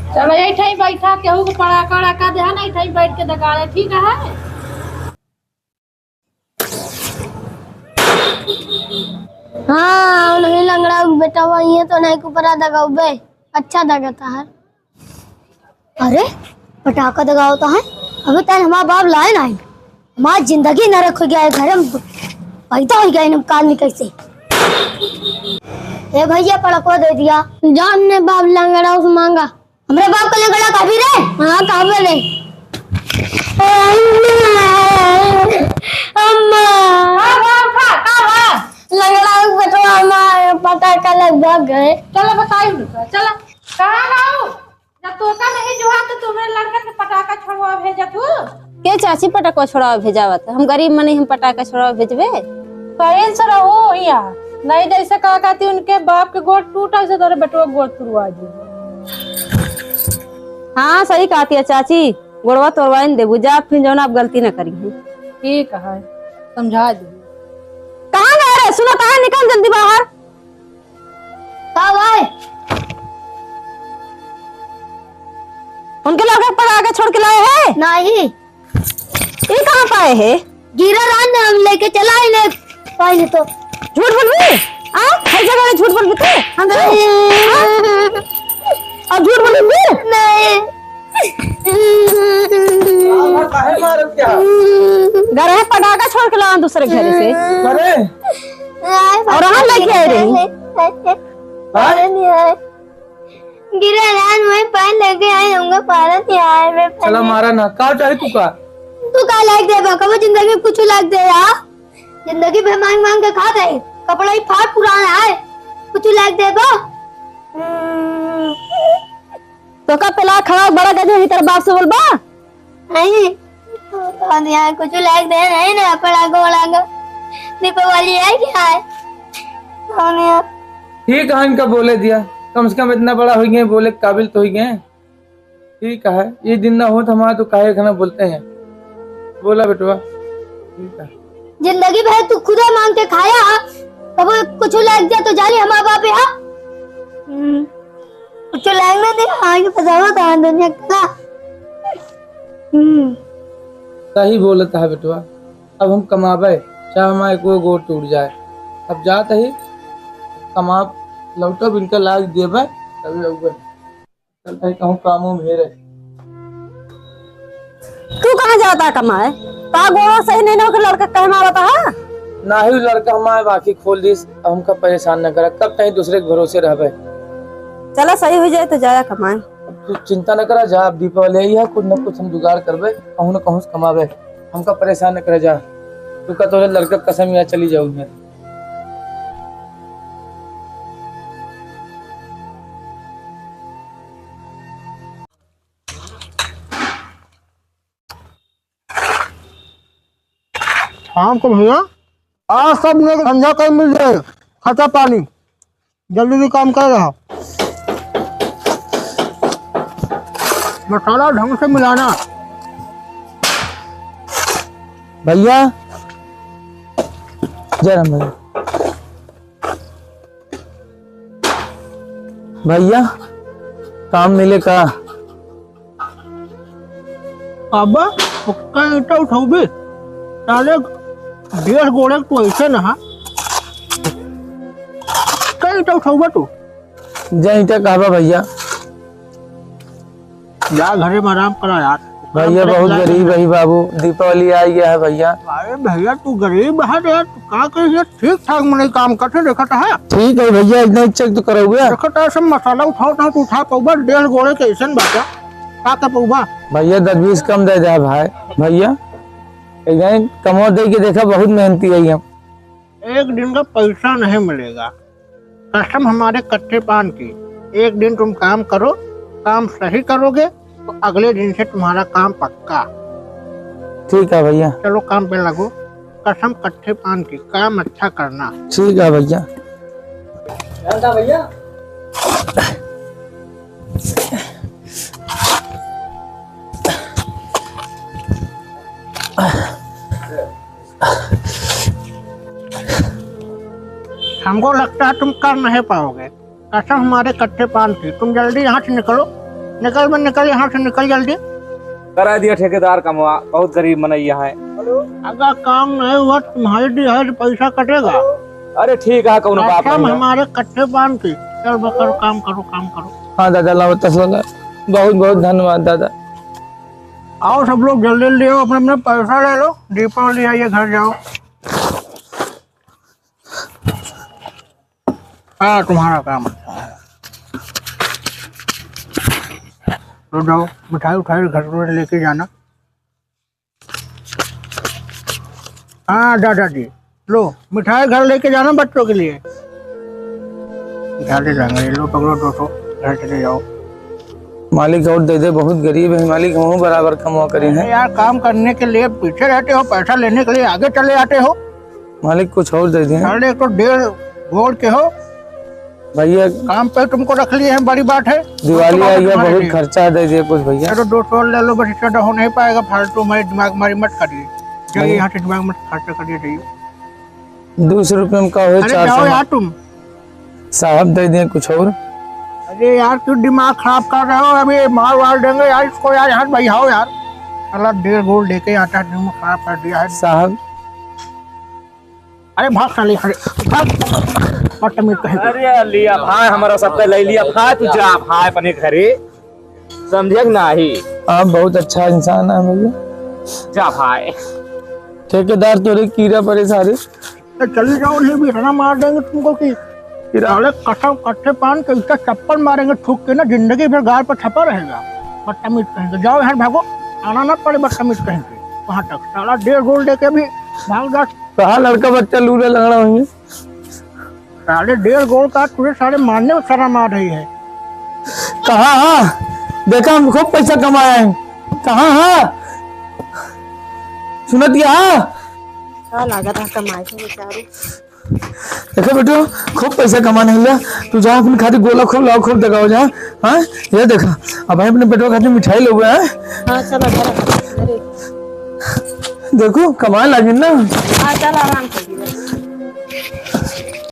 चलो यही ही बैठा केहू को पड़ाका उड़ाका दे ना यही बैठ के दगाड़े ठीक है। हाँ नहीं लंगड़ा बेटा हुआ ये तो नहीं को परा दगाओ बे अच्छा दगाता है। अरे पटाखा दगाओ तो है अभी तक हमारा बाप लाए नहीं हमारी जिंदगी न रखो गया है घर में पैदा हो गया इन काल में कैसे ए भैया पड़कवा दे दिया जान ने बाप लंगड़ा उस मांगा हमारे बाप का लंगड़ा कभी रे हाँ कभी रे अम्मा लंगड़ा बेटा हमारा पटाखा लग भाग गए। चलो बताइए चलो कहाँ लाओ जब तोता नहीं जो है तो तुम्हारे लड़का के पटाखा छोड़वा भेजा तू के चाची पटाखा छोड़ा भेजावत हम गरीब मनी हम पटाखा छोड़ा भेजबे कहीं से रहो यहाँ नहीं जैसे कहा कहती उनके बाप के गोड़ टूटा से तोरे बेटवा गोड़ तुरवा दी। हाँ सही कहती है चाची गोड़वा तोड़वा देबू जा फिर जो आप गलती न करी ठीक है समझा दी। कहाँ गए रे सुनो कहाँ निकल जल्दी बाहर कब आए उनके लड़के पटाखा छोड़ के लाए हैं नहीं ये कहाँ पाए है गिरा रान हम लेके चला इन्हें पहले तो झूठ बोल भी हर जगह झूठ बोल भी तू और झूठ बोल भी नहीं घर है पटाखा छोड़ के लाओ दूसरे घर से और हम लेके आए रही गिरा रान में पान लेके आए होंगे पारत यार मैं चला मारा ना का चाहे तू का लाग दे बाका वो जिंदगी में कुछ लाग दे यार जिंदगी में मांग मांग के खा गए कपड़ा ही फाट पुराना है कुछ लाग दे बो तो का पहला खड़ा बड़ा गधे तेरे बाप से बोलबा नहीं तो यार कुछ लाग दे नहीं ना पड़ा गोला दीपावली है क्या है ठीक है इनका बोले दिया कम से कम इतना बड़ा हो गए बोले काबिल तो हो गए ठीक है ये दिन ना हो तो हमारा तो काहे खाना बोलते हैं बोला बेटवा ठीक है जिंदगी भर तू खुदा मांग के खाया कब कुछ लग गया तो जाने हमारे बाप यहाँ कुछ लगने दे आगे पता था दुनिया का सही बोलता है बेटवा अब हम कमाबे चाहे हमारे कोई गोड़ टूट जाए अब जाते ही कमा लौटो इनका लाज देवे तभी आऊंगा चलता है कहूँ कामों में रहे तू कहाँ जाता है कमाए ता गोड़ा सही नहीं हो के लड़का कह मारा था ना ही लड़का हमारे बाकी खोल दी हमका परेशान न करा कब कहीं दूसरे के भरोसे रह चला सही हो जाए तो जाया कमाए तू चिंता न करा जा दीपावली आई है कुछ न कुछ हम जुगाड़ करबे कहूँ न कहूँ कमाबे हमका परेशान न करे जा तू का तोरे लड़का कसम यहाँ चली जाऊँ मैं शाम को भैया आज सब लोग धंधा कर मिल जाए खर्चा पानी जल्दी भी काम कर रहा मसाला ढंग से मिलाना भैया जय राम भैया भैया काम मिले का अब ईटा उठाऊ भी साले 1.5 गोड़े तो ऐसे ना कहीं तो उठाऊगा तू जय ईटा कहबा भैया यार घरे में आराम करा यार भैया बहुत गरीब है बाबू दीपावली आ गया है भैया अरे भैया तू गरीब है यार तू का कहिए ठीक ठाक मैंने काम करते देखा है ठीक है भैया इतना चेक तो करोगे देखा सब मसाला उठाओ ना तू उठा पाऊगा 1.5 गोड़े के ऐसे बाटा का कर पाऊगा भैया 10-20 कम दे दे भाई भैया कमो दे के देखा बहुत मेहनती है हम एक दिन का पैसा नहीं मिलेगा कसम हमारे कच्चे पान की एक दिन तुम काम करो काम सही करोगे तो अगले दिन से तुम्हारा काम पक्का ठीक है भैया चलो काम पे लगो कसम कच्चे पान की काम अच्छा करना ठीक है भैया भैया हमको लगता है तुम कर नहीं पाओगे कसम हमारे कच्चे पान की तुम जल्दी यहाँ से निकलो निकल यहाँ से निकल जल्दी। करा दिया ठेकेदार कमवा, बहुत गरीब मनैया है। अगर काम नहीं हुआ तुम्हारे दिहाड़ी पैसा कटेगा। अरे ठीक है, कौन बाप कसम नहीं है। हमारे कच्चे पान की। चल करो काम करो। हाँ दादा लाओ तसला, बहुत बहुत धन्यवाद दादा। आओ सब लोग जल्दी ले आओ, अपने पैसा ले लो, दीपावली आइए घर जाओ। हाँ तुम्हारा काम तो जाओ, मिठाई उठाई घर में लेके जाना। हाँ दादाजी लो मिठाई घर लेके जाना बच्चों के लिए। ले जाएंगे, लो पकड़ो 200 घर चले जाओ। मालिक और दे दे, बहुत गरीब है मालिक, हम बराबर कमा करी है। यार काम करने के लिए पीछे रहते हो, पैसा लेने के लिए आगे चले आते हो। मालिक कुछ और दे दिए। साढ़े तो 1.5 गोल्ड के हो भैया, काम पे तुमको रख लिए हैं, बड़ी बात है। दिवाली आई है, बहुत खर्चा दे दिए कुछ भैया। चलो 200 ले लो, बस इससे तो हो नहीं पाएगा। फालतू हमारे दिमाग मारी मत करिए, जाइए यहाँ से दिमाग मत खर्चा करिए, जाइए। 200 रुपये में का हो, अरे जाओ यार तुम। साहब दे दिए कुछ और। अरे यार क्यों दिमाग खराब कर रहे हो, अभी मार वार देंगे यार इसको यार। यहाँ भैया यार साला 1.5 गोल्ड लेके आता है, दिमाग खराब कर दिया है साहब। अरे भाग साले, अरे लिया भाई, हमारा सबका ले लिया भाई। तू जा भाई अपने घरे, समझे नहीं। आप बहुत अच्छा इंसान है भैया। जा भाई। ठेकेदार तोरे कीड़ा पड़े सारे। चली जाओ, नहीं भी इतना मार देंगे तुमको कि साले कसम कट्टे पान के इसका चप्पल मारेंगे ठुक के ना, जिंदगी भर गाल पर छपा रहेगा। बदतमीज कहेंगे, जाओ यहाँ भागो, आना ना पड़े बदतमीज कहेंगे वहाँ तक। साला 1.5 गोल्ड देके भी भाग जा। कहा लड़का बच्चा लूला लगना होंगे। साढ़े 1.5 गोल्ड का तुझे सारे मारने में शर्म आ रही है। कहा हाँ देखा, हम खूब पैसा कमाया है। कहा हाँ सुनत गया। हाँ लागत है कमाई से बेचारी। देखो बेटो, खूब पैसा कमाने हिला। तू जा अपने खातिर गोला खूब लाओ, खूब दगाओ जा। हाँ ये देखा, अब भाई अपने बेटो खातिर मिठाई लोगे। हाँ चलो देखो कमाए लगी ना। हाँ चल आराम से।